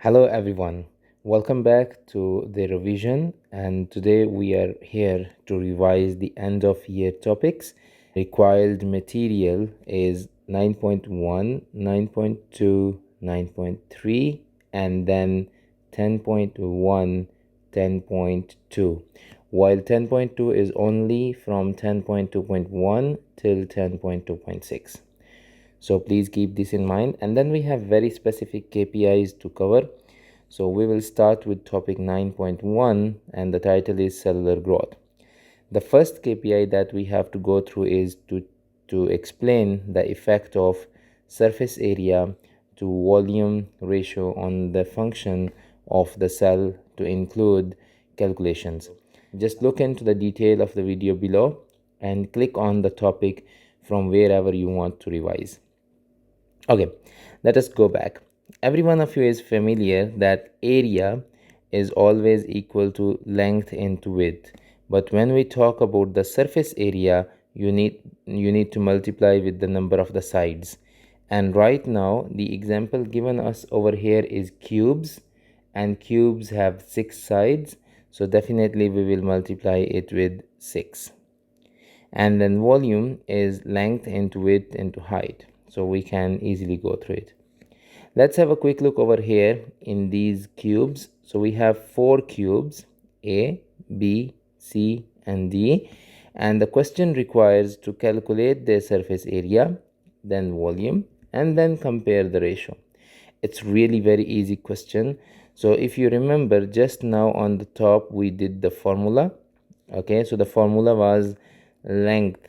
Hello everyone, welcome back to the revision, and today we are here to revise the end of year topics. Required material is 9.1, 9.2, 9.3, and then 10.1, 10.2, while 10.2 is only from 10.2.1 till 10.2.6. So please keep this in mind. And then we have very specific KPIs to cover. So we will start with topic 9.1, and the title is cellular growth. The first KPI that we have to go through is to explain the effect of surface area to volume ratio on the function of the cell to include calculations. Just look into the detail of the video below and click on the topic from wherever you want to revise. Okay, let us go back. Every one of you is familiar that area is always equal to length into width. But when we talk about the surface area, you need to multiply with the number of the sides. And right now, the example given us over here is cubes, and cubes have 6 sides. So definitely we will multiply it with 6. And then volume is length into width into height, so we can easily go through it. Let's have a quick look over here in these cubes. So we have 4 cubes, A, B, C, and D, and the question requires to calculate their surface area, then volume, and then compare the ratio. It's really very easy question. So if you remember, just now on the top we did the formula. Okay, so the formula was length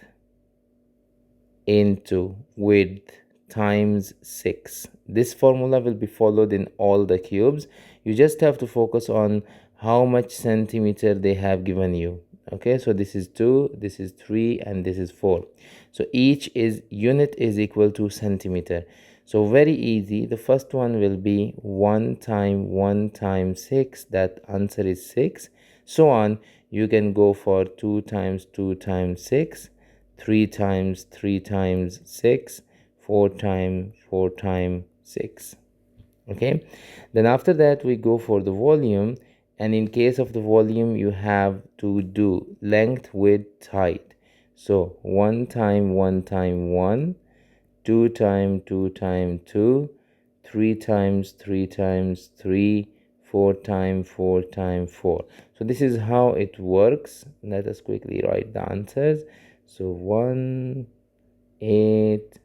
into width times 6. This formula will be followed in all the cubes. You just have to focus on how much centimeter they have given you. Okay, so this is 2, this is 3, and this is 4. So each unit is equal to centimeter. So very easy. The first one will be 1 times 6. That answer is 6. So on. You can go for 2 times 2 times 6, 3 times 3 times 6, 4 times 4 times 6. Okay, then after that we go for the volume, and in case of the volume you have to do length width height. So 1 times 1 times 1, 2 times 2 times 2, 3 times 3 times 3, 4 times 4 times 4. So this is how it works. Let us quickly write the answers. So 1, 8,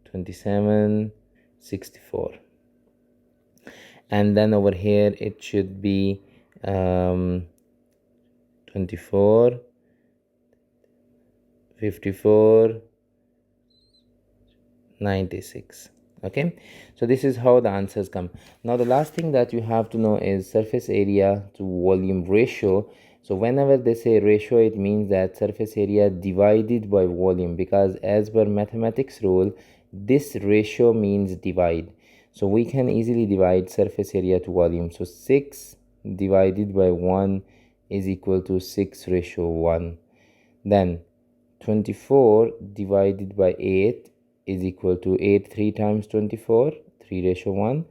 27, 64. And then over here it should be 24, 54, 96. Okay, so this is how the answers come. Now the last thing that you have to know is surface area to volume ratio. So whenever they say ratio, it means that surface area divided by volume, because as per mathematics rule, this ratio means divide. So we can easily divide surface area to volume. So 6 divided by 1 is equal to 6 ratio 1. Then 24 divided by 8 is equal to 8 3 times 24, 3 ratio 1.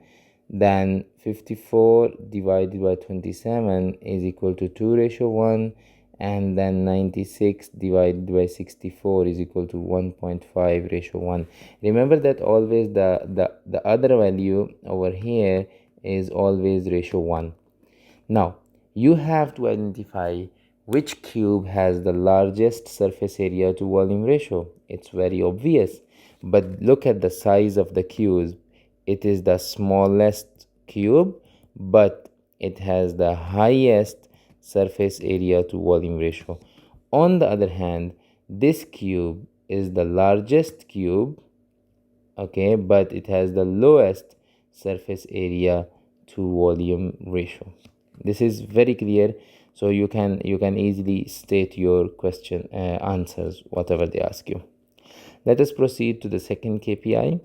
Then 54 divided by 27 is equal to 2 ratio 1. And then 96 divided by 64 is equal to 1.5 ratio 1. Remember that always the other value over here is always ratio 1. Now you have to identify which cube has the largest surface area to volume ratio. It's very obvious, but look at the size of the cube. It is the smallest cube, but it has the highest surface area to volume ratio. On the other hand, this cube is the largest cube, okay, but it has the lowest surface area to volume ratio. This is very clear, so you can easily state your question answers whatever they ask you. Let us proceed to the second KPI.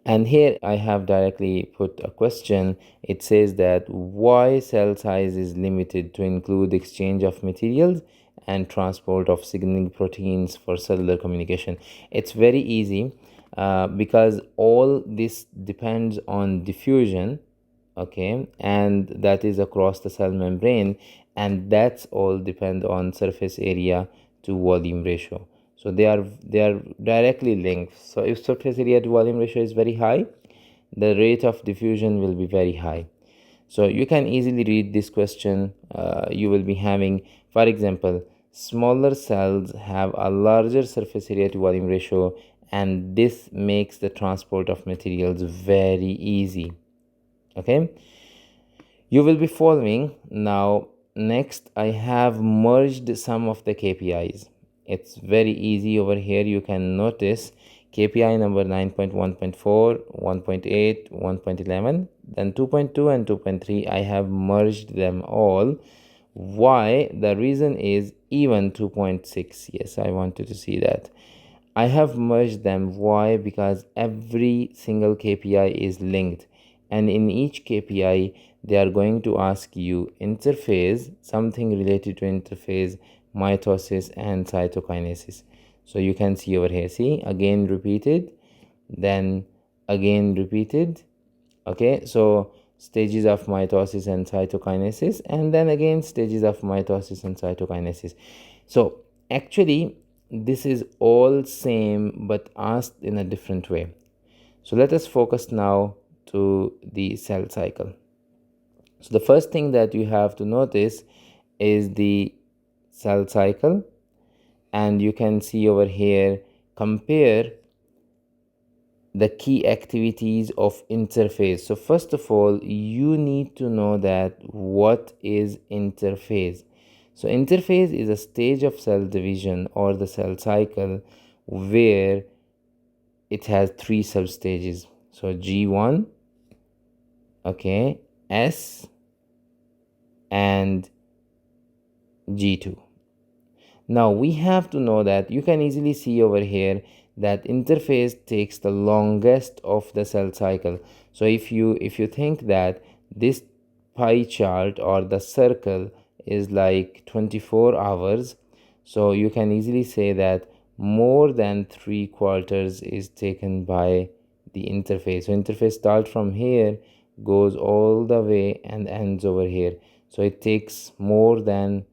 And here I have directly put a question. It says that why cell size is limited to include exchange of materials and transport of signaling proteins for cellular communication. It's very easy because all this depends on diffusion. okay, and that is across the cell membrane, and that's all depend on surface area to volume ratio. So they are directly linked. So if surface area to volume ratio is very high, the rate of diffusion will be very high. So you can easily read this question. You will be having, for example, smaller cells have a larger surface area to volume ratio, and this makes the transport of materials very easy. Okay, you will be following now. Next, I have merged some of the KPIs. It's very easy over here. You can notice KPI number 9.1.4, 1.8, 1.11, then 2.2 and 2.3. I have merged them all. Why? The reason is even 2.6. Yes, I wanted to see that. I have merged them. Why? Because every single KPI is linked, and in each KPI they are going to ask you interface, something related to interface, mitosis and cytokinesis. So you can see over here, see, again repeated, then again repeated. Okay, so stages of mitosis and cytokinesis, and then again stages of mitosis and cytokinesis. So actually this is all same but asked in a different way. So let us focus now to the cell cycle. So the first thing that you have to notice is the cell cycle, and you can see over here, compare the key activities of interphase. So first of all, you need to know that what is interphase. So interphase is a stage of cell division or the cell cycle where it has three substages. So G1, okay, S, and G2. Now we have to know that you can easily see over here that interphase takes the longest of the cell cycle. So if you think that this pie chart or the circle is like 24 hours, so you can easily say that more than 3/4 is taken by the interphase. So interphase starts from here, goes all the way and ends over here. So it takes more than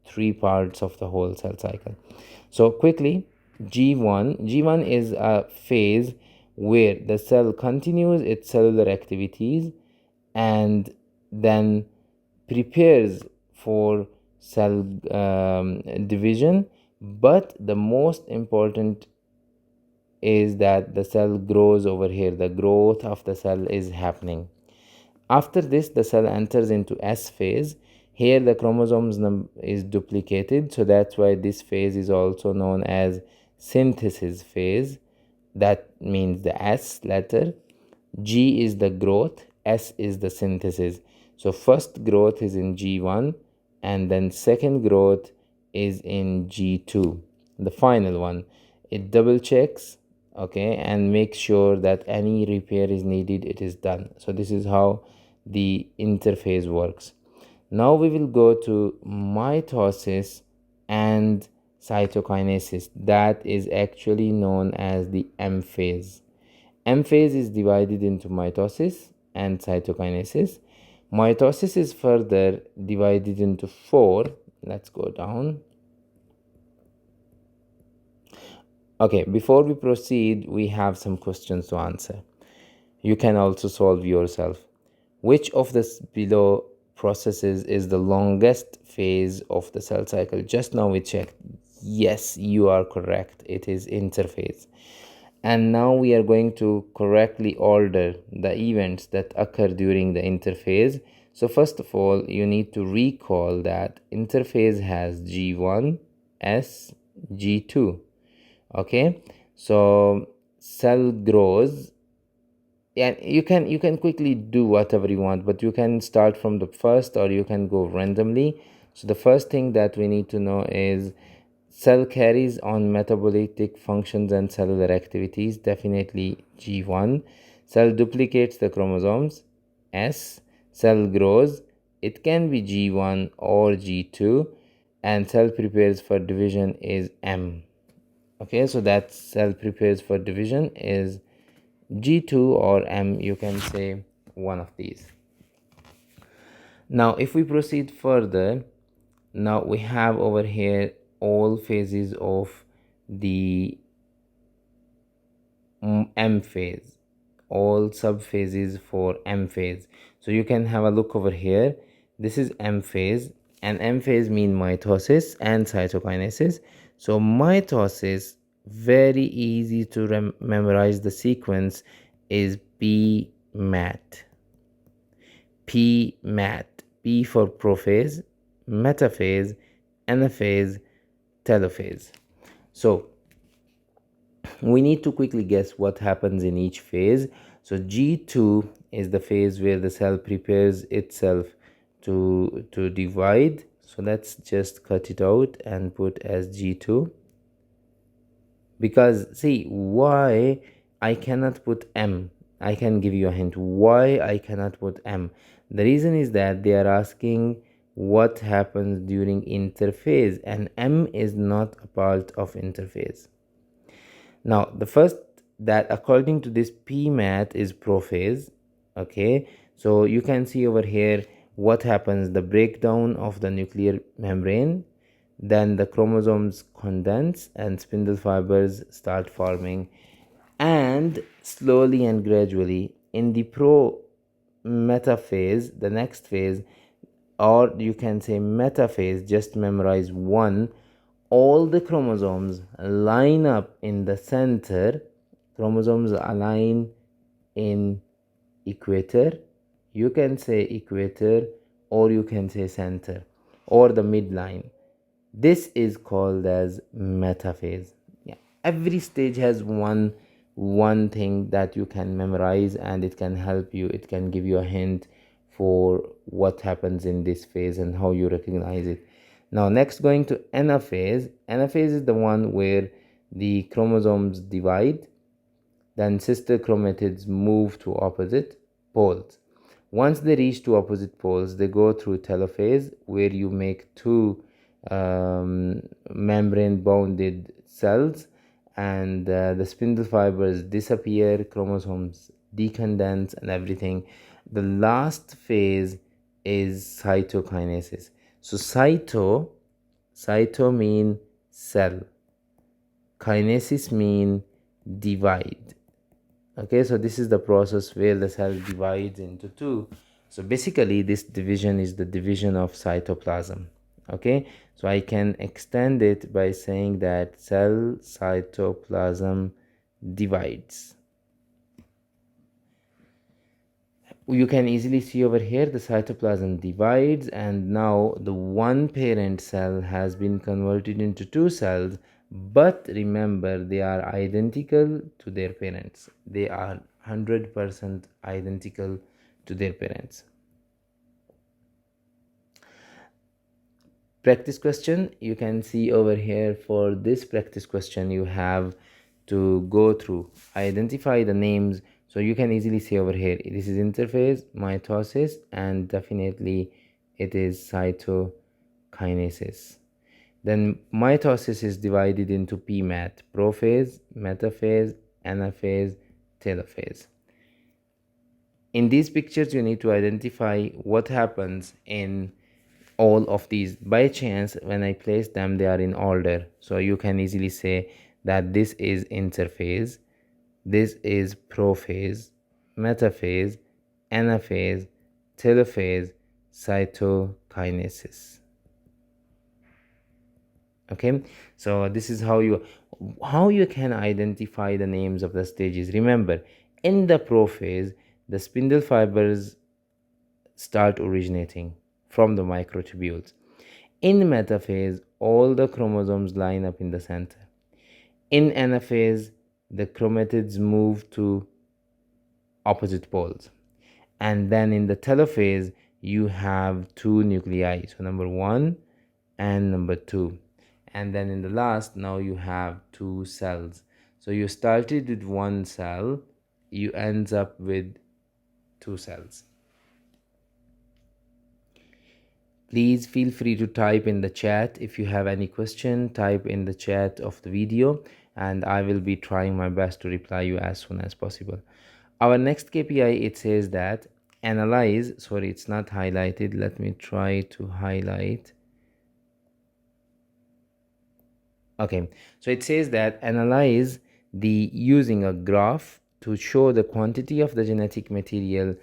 3 parts of the whole cell cycle. So quickly, G1 is a phase where the cell continues its cellular activities and then prepares for cell division, but the most important is that the cell grows over here. The growth of the cell is happening. After this, the cell enters into S phase. Here the chromosomes is duplicated, so that's why this phase is also known as synthesis phase. That means the S letter. G is the growth, S is the synthesis. So first growth is in G1, and then second growth is in G2, the final one. It double checks, okay, and makes sure that any repair is needed, it is done. So this is how the interphase works. Now we will go to mitosis and cytokinesis. That is actually known as the M phase. M phase is divided into mitosis and cytokinesis. Mitosis is further divided into 4. Let's go down. Okay, before we proceed, we have some questions to answer. You can also solve yourself. Which of the below processes is the longest phase of the cell cycle? Just now we checked. Yes, you are correct. It is interphase. And now we are going to correctly order the events that occur during the interphase. So first of all, you need to recall that interphase has G1, S, G2. Okay, so cell grows, and you can quickly do whatever you want, but you can start from the first or you can go randomly. So the first thing that we need to know is cell carries on metabolic functions and cellular activities, definitely G1. Cell duplicates the chromosomes, S. Cell grows, it can be G1 or G2, and cell prepares for division is M. Okay, so that cell prepares for division is G2 or M, you can say one of these. Now if we proceed further, now we have over here all phases of the M phase, all subphases for M phase. So you can have a look over here. This is M phase, and M phase mean mitosis and cytokinesis. So mitosis, very easy to memorize the sequence, is PMAT. PMAT. P for prophase, metaphase, anaphase, telophase. So we need to quickly guess what happens in each phase. So G2 is the phase where the cell prepares itself to divide. So let's just cut it out and put as G2. Because see, why I cannot put M? I can give you a hint why I cannot put M. The reason is that they are asking what happens during interphase, and M is not a part of interphase. Now the first, that according to this PMAT is prophase. Okay, so you can see over here what happens: the breakdown of the nuclear membrane, then the chromosomes condense and spindle fibers start forming, and slowly and gradually in the metaphase, the next phase, or you can say metaphase, just memorize one, all the chromosomes line up in the center. Chromosomes align in equator, you can say equator, or you can say center, or the midline. This is called as metaphase. Yeah, every stage has one thing that you can memorize, and it can help you, it can give you a hint for what happens in this phase and how you recognize it. Now next, going to anaphase. Anaphase is the one where the chromosomes divide, then sister chromatids move to opposite poles. Once they reach to opposite poles, they go through telophase, where you make two membrane bounded cells, and the spindle fibers disappear, chromosomes decondense, and everything. The last phase is cytokinesis. So cyto mean cell, kinesis mean divide. Okay, so this is the process where the cell divides into two. So basically this division is the division of cytoplasm. Okay, so I can extend it by saying that cell cytoplasm divides. You can easily see over here the cytoplasm divides, and now the one parent cell has been converted into two cells. But remember, they are identical to their parents. They are 100% identical to their parents. Practice question, you can see over here. For this practice question, you have to go through, identify the names. So you can easily see over here, this is interphase, mitosis, and definitely it is cytokinesis. Then mitosis is divided into PMAT, prophase, metaphase, anaphase, telophase. In these pictures, you need to identify what happens in all of these. By chance, when I place them, they are in order. So you can easily say that this is interphase, this is prophase, metaphase, anaphase, telophase, cytokinesis. Okay, so this is how you can identify the names of the stages. Remember, in the prophase, the spindle fibers start originating from the microtubules. In metaphase, all the chromosomes line up in the center. In anaphase, the chromatids move to opposite poles. And then in the telophase, you have two nuclei, so number 1 and number 2. And then in the last, now you have two cells. So you started with one cell, you end up with two cells. Please feel free to type in the chat. If you have any question, type in the chat of the video, and I will be trying my best to reply you as soon as possible. Our next KPI, it says that analyze, sorry, it's not highlighted, let me try to highlight. Okay, so it says that analyze the using a graph to show the quantity of the genetic material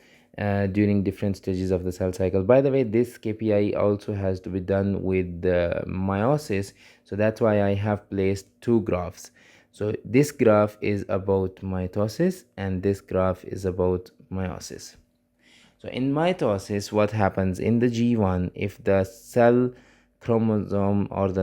during different stages of the cell cycle. By the way, this KPI also has to be done with the meiosis, so that's why I have placed two graphs. So this graph is about mitosis and this graph is about meiosis. So in mitosis, what happens in the G1, if the cell chromosome or the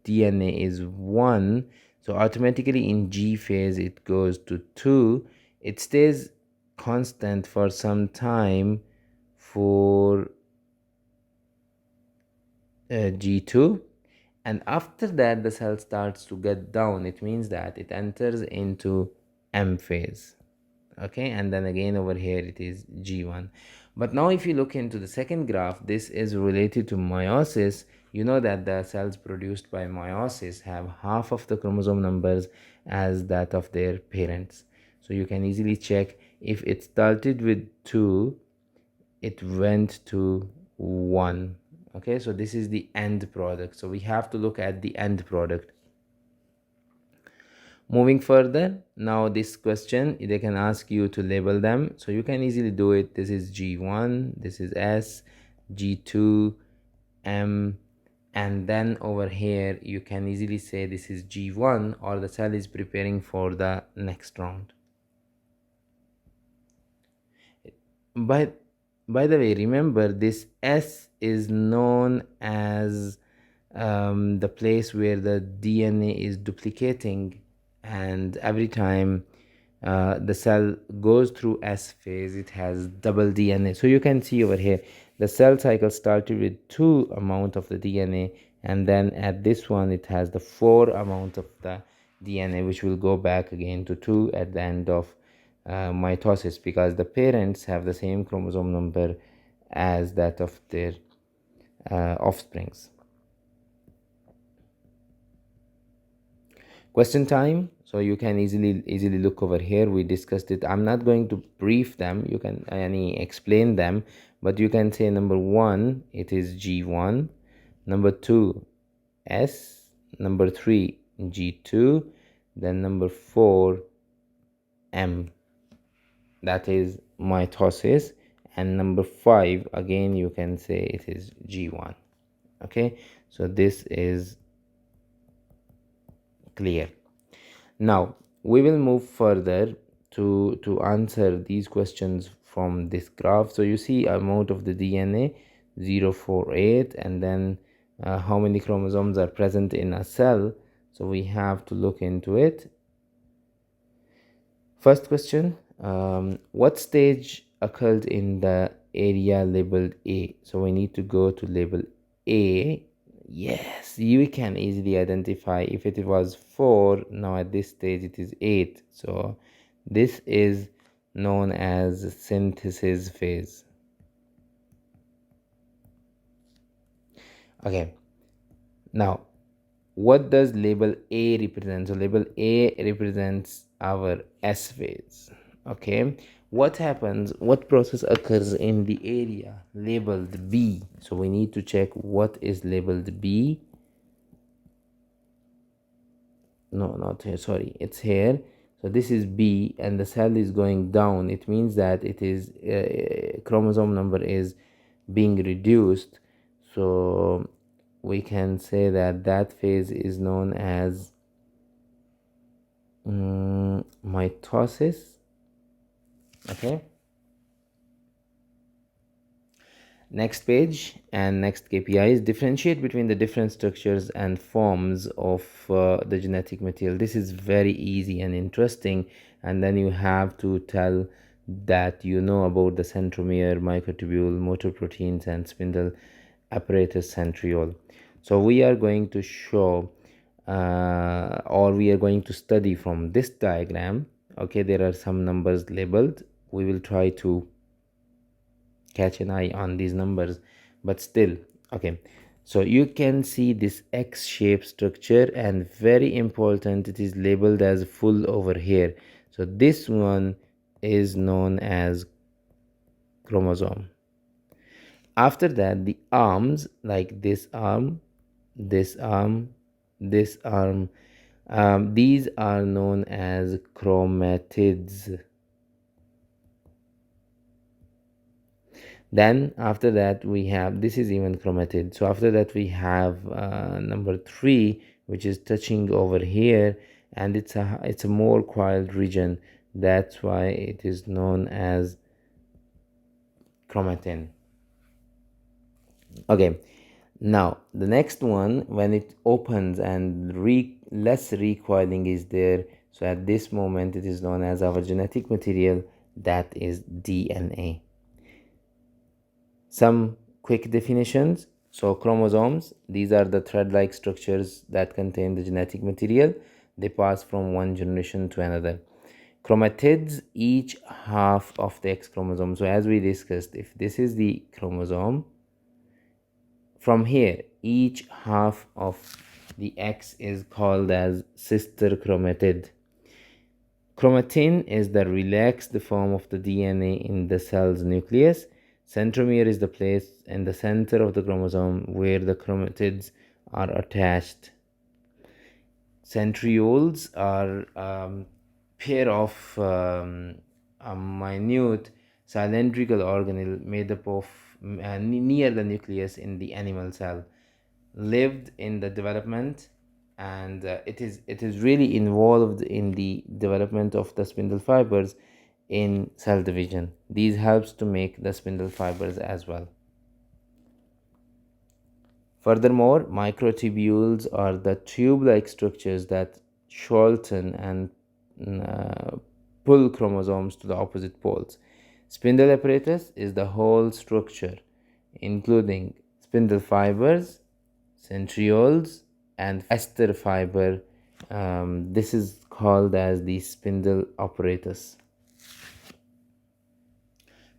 DNA is 1, so automatically in G phase it goes to 2. It stays constant for some time for G2, and after that the cell starts to get down. It means that it enters into M phase. Okay, and then again over here it is G1. But now if you look into the second graph, this is related to meiosis. You know that the cells produced by meiosis have half of the chromosome numbers as that of their parents. So you can easily check, if it started with 2, it went to 1. Okay, so this is the end product, so we have to look at the end product. Moving further, now this question, they can ask you to label them, so you can easily do it. This is G1, this is S, G2, M, and then over here you can easily say this is G1, or the cell is preparing for the next round. But by the way, remember this S is known as the place where the DNA is duplicating, and every time the cell goes through S phase, it has double DNA. So you can see over here the cell cycle started with 2 amount of the DNA, and then at this one it has the 4 amount of the DNA, which will go back again to 2 at the end of mitosis, because the parents have the same chromosome number as that of their offsprings. Question time. So you can easily look over here. We discussed it. I'm not going to brief them, you can explain them, but you can say number 1 it is G1, number 2 S, number 3 G2, then number 4 M, that is mitosis, and number 5 again you can say it is G1. Okay, so this is clear. Now we will move further to answer these questions from this graph. So you see amount of the DNA 048, and then how many chromosomes are present in a cell. So we have to look into it. First question, what stage occurred in the area labeled A? So we need to go to label A. Yes, you can easily identify. If it was 4, now at this stage it is 8. So this is known as synthesis phase. Okay, now what does label A represent? So label A represents our S phase. Okay, what happens, what process occurs in the area labeled B? So we need to check what is labeled B. No, not here, sorry, it's here. So this is B, and the cell is going down. It means that it is chromosome number is being reduced. So we can say that that phase is known as mitosis. Okay, next page and next KPIs. Differentiate between the different structures and forms of the genetic material. This is very easy and interesting, and then you have to tell that you know about the centromere, microtubule, motor proteins, and spindle apparatus centriole. So we are going to show or we are going to study from this diagram. Okay, there are some numbers labeled. We will try to catch an eye on these numbers, but still. Okay, so you can see this X-shaped structure, and very important, it is labeled as full over here. So this one is known as chromosome. After that, the arms, like this arm, this arm, this arm, these are known as chromatids. Then after that we have, this is even chromatid. So after that we have number 3, which is touching over here, and it's a more coiled region. That's why it is known as chromatin. Okay, now the next one, when it opens and less recoiling is there, so at this moment it is known as our genetic material, that is DNA. Some quick definitions. So chromosomes, these are the thread-like structures that contain the genetic material. They pass from one generation to another. Chromatids, each half of the X chromosome. So as we discussed, if this is the chromosome, from here each half of the X is called as sister chromatid. Chromatin is the relaxed form of the DNA in the cell's nucleus. Centromere is the place in the center of the chromosome where the chromatids are attached. Centrioles are pair of a minute cylindrical organelle made up of near the nucleus in the animal cell, lived in the development, and it is really involved in the development of the spindle fibers in cell division. These helps to make the spindle fibers as well. Furthermore, microtubules are the tube-like structures that shorten and pull chromosomes to the opposite poles. Spindle apparatus is the whole structure, including spindle fibers, centrioles, and ester fiber. This is called as the spindle apparatus.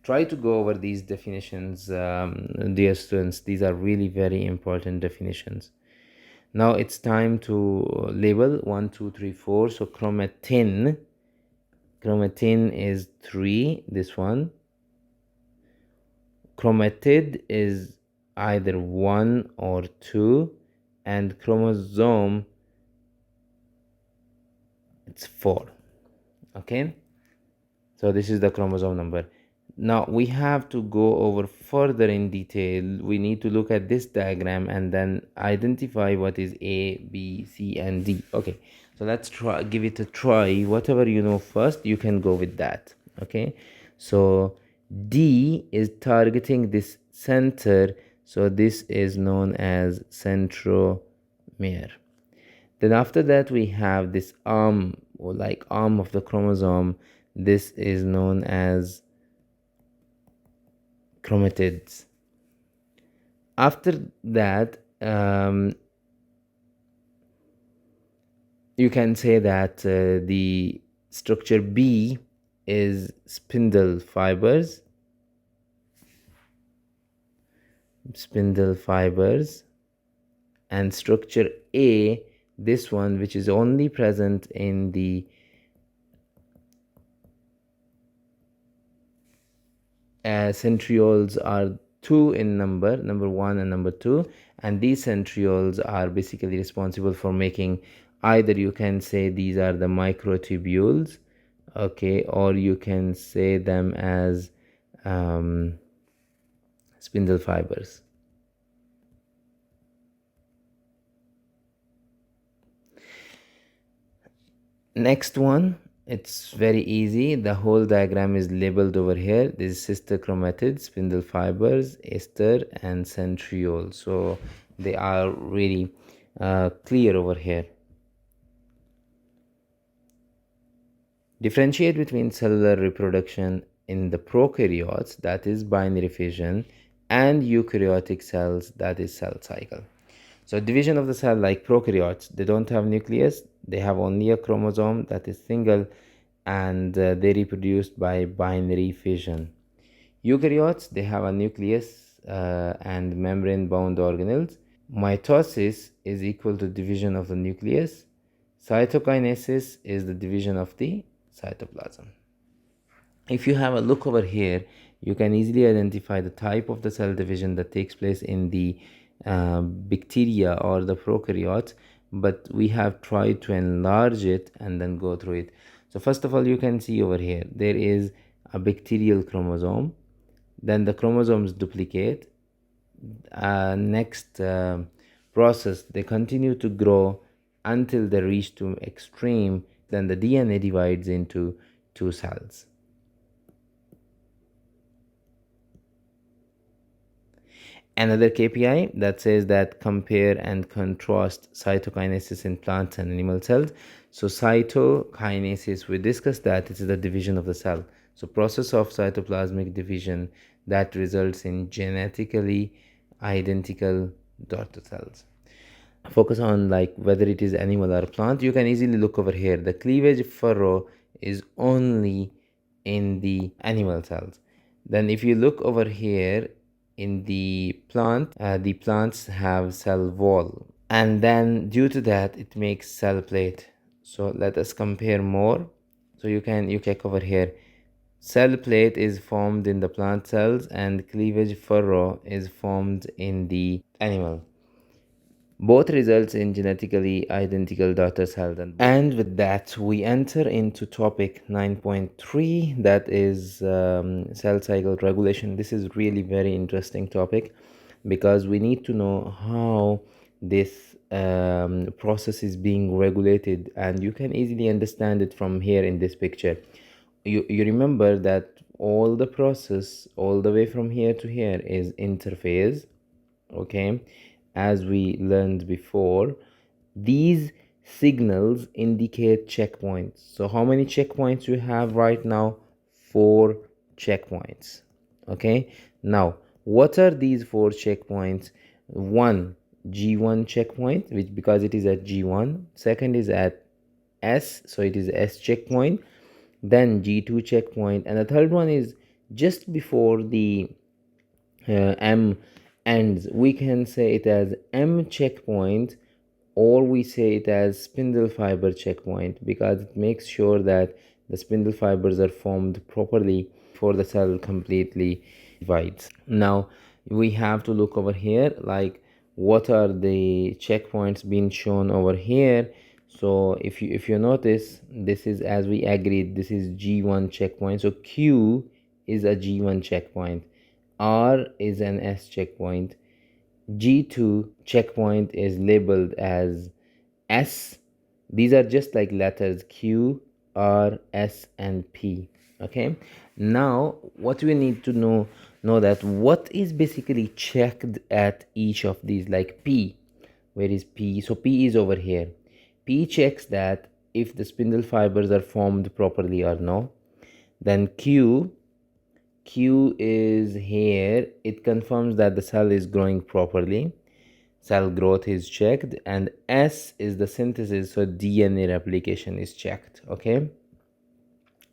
Try to go over these definitions, dear students. These are really very important definitions. Now it's time to label 1, 2, 3, 4. So chromatin is 3, this one. Chromatid is either 1 or 2, and chromosome, it's 4. Okay, so this is the chromosome number. Now we have to go over further in detail. We need to look at this diagram and then identify what is A, B, C, and D. Okay, so let's give it a try. Whatever you know first, you can go with that. Okay, so D is targeting this center, so this is known as centromere. Then after that we have this arm, or like arm of the chromosome. This is known as chromatids. After that, you can say that the structure B is spindle fibers, and structure A, this one, which is only present in the centrioles, are 2 in number 1 and number 2, and these centrioles are basically responsible for making, either you can say these are the microtubules, okay, or you can say them as spindle fibers. Next one, it's very easy. The whole diagram is labeled over here. This is sister chromatids, spindle fibers, ester, and centriole. So they are really clear over here. Differentiate between cellular reproduction in the prokaryotes, that is binary fission, and eukaryotic cells, that is cell cycle. So division of the cell, like prokaryotes, they don't have nucleus, they have only a chromosome that is single, and they reproduce by binary fission. Eukaryotes, they have a nucleus and membrane bound organelles. Mitosis is equal to division of the nucleus. Cytokinesis is the division of the cytoplasm. If you have a look over here, you can easily identify the type of the cell division that takes place in the bacteria or the prokaryotes, but we have tried to enlarge it and then go through it. So first of all, you can see over here there is a bacterial chromosome, then the chromosomes duplicate. Next process, they continue to grow until they reach to extreme, then the DNA divides into two cells. Another KPI that says that compare and contrast cytokinesis in plants and animal cells. So cytokinesis, we discussed that it is the division of the cell. So process of cytoplasmic division that results in genetically identical daughter cells. Focus on like whether it is animal or plant. You can easily look over here. The cleavage furrow is only in the animal cells. Then if you look over here in the plants have cell wall, and then due to that it makes cell plate. So let us compare more. So you check over here. Cell plate is formed in the plant cells and cleavage furrow is formed in the animal. Both results in genetically identical daughter cells. And with that, we enter into topic 9.3, that is cell cycle regulation. This is really very interesting topic because we need to know how this process is being regulated, and you can easily understand it from here in this picture. You remember that all the process all the way from here to here is interphase, okay? As we learned before, these signals indicate checkpoints. So how many checkpoints you have right now? 4 checkpoints. Okay, now what are these 4 checkpoints? One, G1 checkpoint, which because it is at G1. Second is at S, so it is S checkpoint. Then G2 checkpoint, and the third one is just before the M ends. We can say it as M checkpoint, or we say it as spindle fiber checkpoint, because it makes sure that the spindle fibers are formed properly before the cell completely divides. Now we have to look over here, like what are the checkpoints being shown over here. So if you notice, this is, as we agreed, this is G1 checkpoint. So Q is a G1 checkpoint, R is an S checkpoint, G2 checkpoint is labeled as S. These are just like letters Q, R, S, and P. Okay, now what we need to know that what is basically checked at each of these. Like P, where is P? So P is over here. P checks that if the spindle fibers are formed properly or no. Then Q is here. It confirms that the cell is growing properly. Cell growth is checked. And S is the synthesis, so DNA replication is checked. Okay,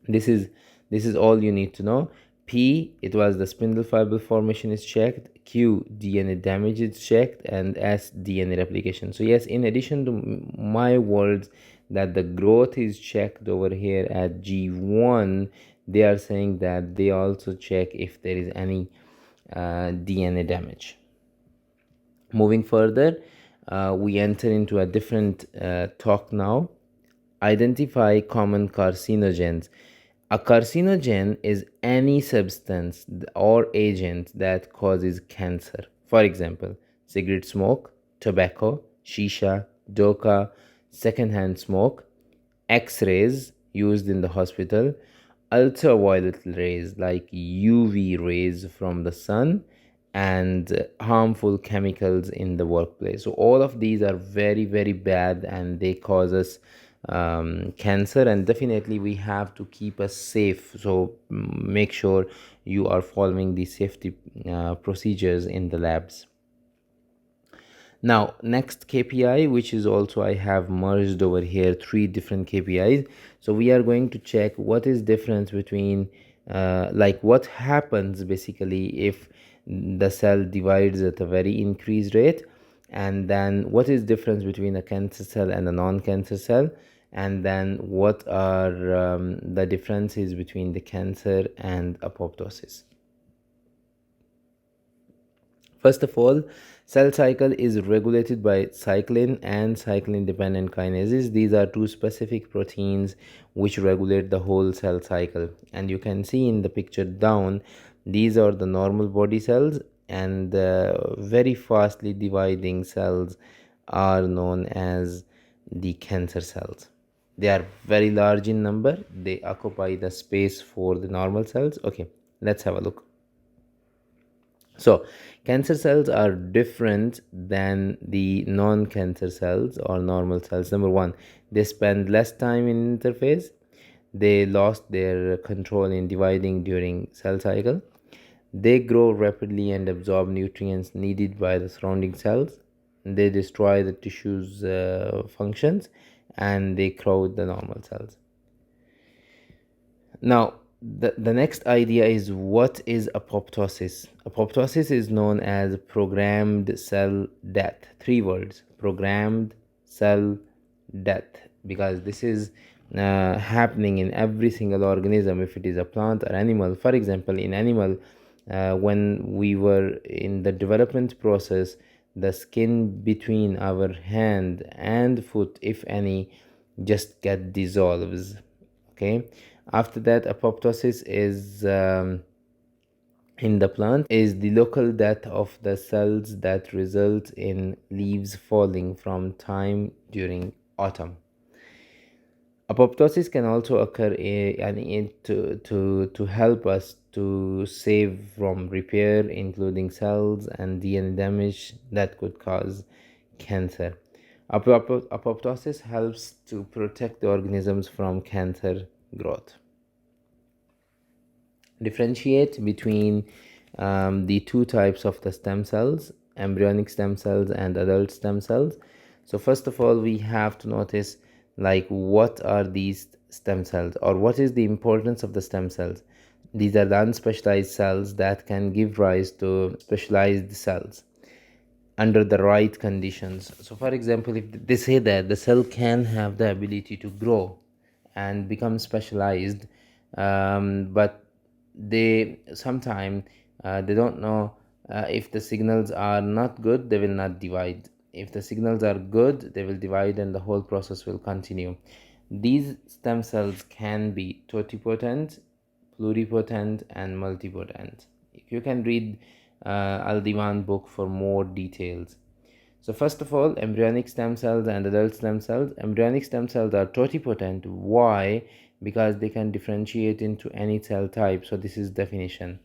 this is all you need to know. P, it was the spindle fiber formation is checked. Q, DNA damage is checked. And S, DNA replication. So yes, in addition to my words that the growth is checked over here at G1, they are saying that they also check if there is any DNA damage. Moving further, we enter into a different talk now. Identify common carcinogens. A carcinogen is any substance or agent that causes cancer. For example, cigarette smoke, tobacco, shisha, doka, secondhand smoke, X-rays used in the hospital, ultraviolet rays like UV rays from the sun, and harmful chemicals in the workplace. So all of these are very, very bad, and they cause us cancer, and definitely we have to keep us safe. So make sure you are following the safety procedures in the labs. Now next KPI, which is also I have merged over here 3 different KPIs. So we are going to check what is difference between like what happens basically if the cell divides at a very increased rate, and then what is difference between a cancer cell and a non-cancer cell, and then what are the differences between the cancer and apoptosis. First of all, cell cycle is regulated by cyclin and cyclin dependent kinases. These are two specific proteins which regulate the whole cell cycle. And you can see in the picture down, these are the normal body cells, and the very fastly dividing cells are known as the cancer cells. They are very large in number. They occupy the space for the normal cells. Okay, let's have a look. So, cancer cells are different than the non cancer cells or normal cells. Number one, they spend less time in interphase, they lost their control in dividing during cell cycle, they grow rapidly and absorb nutrients needed by the surrounding cells, they destroy the tissue's functions, and they crowd the normal cells. Now, the next idea is, what is apoptosis? Apoptosis is known as programmed cell death. Three words: programmed cell death, because this is happening in every single organism, if it is a plant or animal. For example, in animal, when we were in the development process, the skin between our hand and foot, if any, just get dissolves. Okay, after that, apoptosis is in the plant is the local death of the cells that result in leaves falling from time during autumn. Apoptosis can also occur to help us to save from repair, including cells and DNA damage that could cause cancer. Apoptosis helps to protect the organisms from cancer growth. Differentiate between the two types of the stem cells: embryonic stem cells and adult stem cells. So first of all, we have to notice, like, what are these stem cells, or what is the importance of the stem cells? These are the unspecialized cells that can give rise to specialized cells under the right conditions. So for example, if they say that the cell can have the ability to grow and become specialized, but they sometimes they don't know, if the signals are not good, they will not divide. If the signals are good, they will divide, and the whole process will continue. These stem cells can be totipotent, pluripotent, and multipotent. You can read Al Diwan book for more details. So first of all, embryonic stem cells and adult stem cells. Embryonic stem cells are totipotent. Why? Because they can differentiate into any cell type. So this is definition.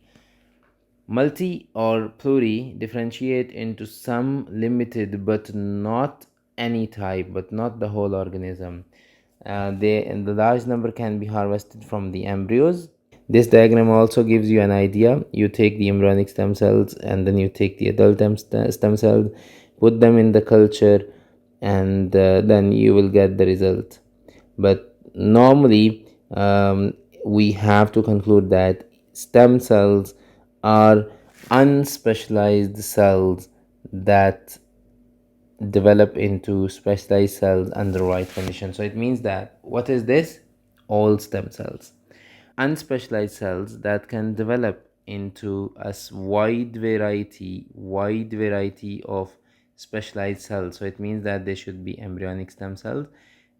Multi or pluri differentiate into some limited but not any type, but not the whole organism. The large number can be harvested from the embryos. This diagram also gives you an idea. You take the embryonic stem cells and then you take the adult stem cells, put them in the culture, and then you will get the result. But normally, we have to conclude that stem cells are unspecialized cells that develop into specialized cells under right conditions. So it means that, what is this? All stem cells. Unspecialized cells that can develop into a wide variety of specialized cells. So it means that they should be embryonic stem cells.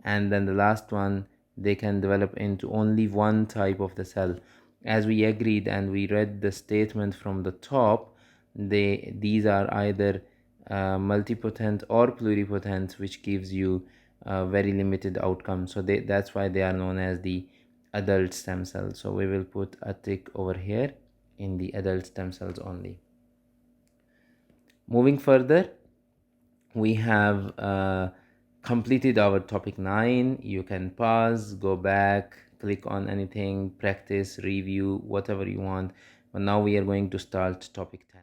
And then the last one, they can develop into only one type of the cell. As we agreed and we read the statement from the top, these are either multipotent or pluripotent, which gives you very limited outcome. So that's why they are known as the adult stem cells. So we will put a tick over here in the adult stem cells only. Moving further, we have completed our topic 9. You can pause, go back, click on anything, practice, review, whatever you want. But now we are going to start topic 10.